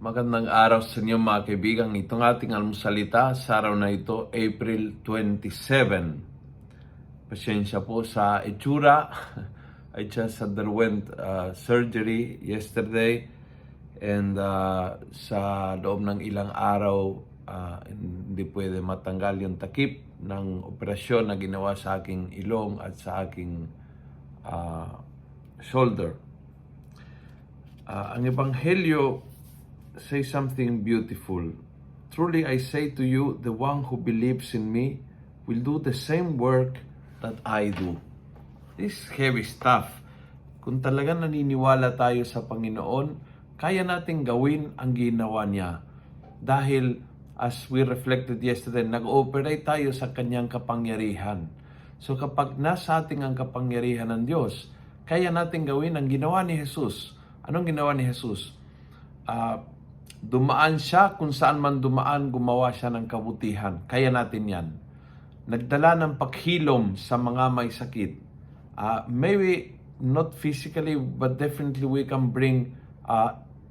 Magandang araw sa inyo mga kaibigan. Itong ating almusalita sa araw na ito, April 27. Pasensya po sa itsura. I just underwent surgery yesterday and sa loob ng ilang araw hindi pwede matanggal yung takip ng operasyon na ginawa sa aking ilong at sa aking shoulder. Ang Ebanghelyo say something beautiful. Truly I say to you, the one who believes in me will do the same work that I do. This heavy stuff. Kung talaga naniniwala tayo sa Panginoon, kaya nating gawin ang ginawa niya. Dahil as we reflected yesterday, nag-ooperate tayo sa kanyang kapangyarihan. So kapag nasa ating ang kapangyarihan ng Diyos, kaya nating gawin ang ginawa ni Jesus. Anong ginawa ni Jesus? Dumaan siya, kung saan man dumaan, gumawa siya ng kabutihan. Kaya natin yan. Nagdala ng paghilom sa mga may sakit. Maybe not physically, but definitely we can bring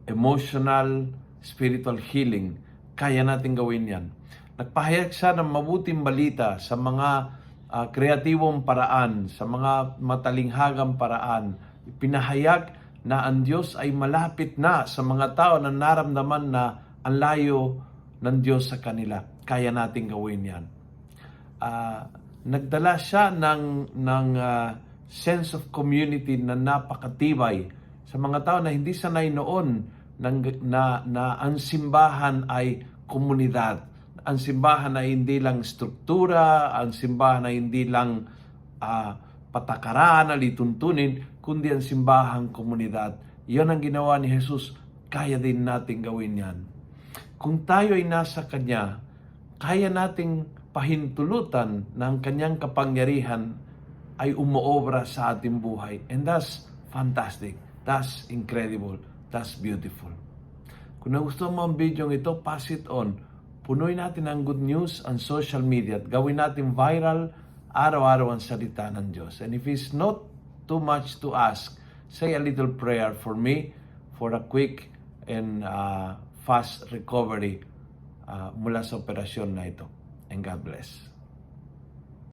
emotional, spiritual healing. Kaya natin gawin yan. Nagpahayag siya ng mabuting balita sa mga kreatibong paraan, sa mga matalinghagang paraan. Pinahayag na ang Diyos ay malapit na sa mga tao na naramdaman na ang layo ng Diyos sa kanila. Kaya natin gawin yan. Nagdala siya ng sense of community na napakatibay sa mga tao na hindi sanay noon na ang simbahan ay komunidad. Ang simbahan ay hindi lang struktura, ang simbahan ay hindi lang patakaran, alituntunin, kundi ang simbahang komunidad. Yan ang ginawa ni Jesus. Kaya din natin gawin yan. Kung tayo ay nasa Kanya, kaya nating pahintulutan ng Kanyang kapangyarihan ay umuobra sa ating buhay. And that's fantastic. That's incredible. That's beautiful. Kung nagustuhan mo ang video ito, pass it on. Punuin natin ang good news ang social media at gawin natin viral araw-araw ang salita ng Diyos. And if it's not too much to ask, say a little prayer for me for a quick and fast recovery mula sa operasyon na ito. And God bless.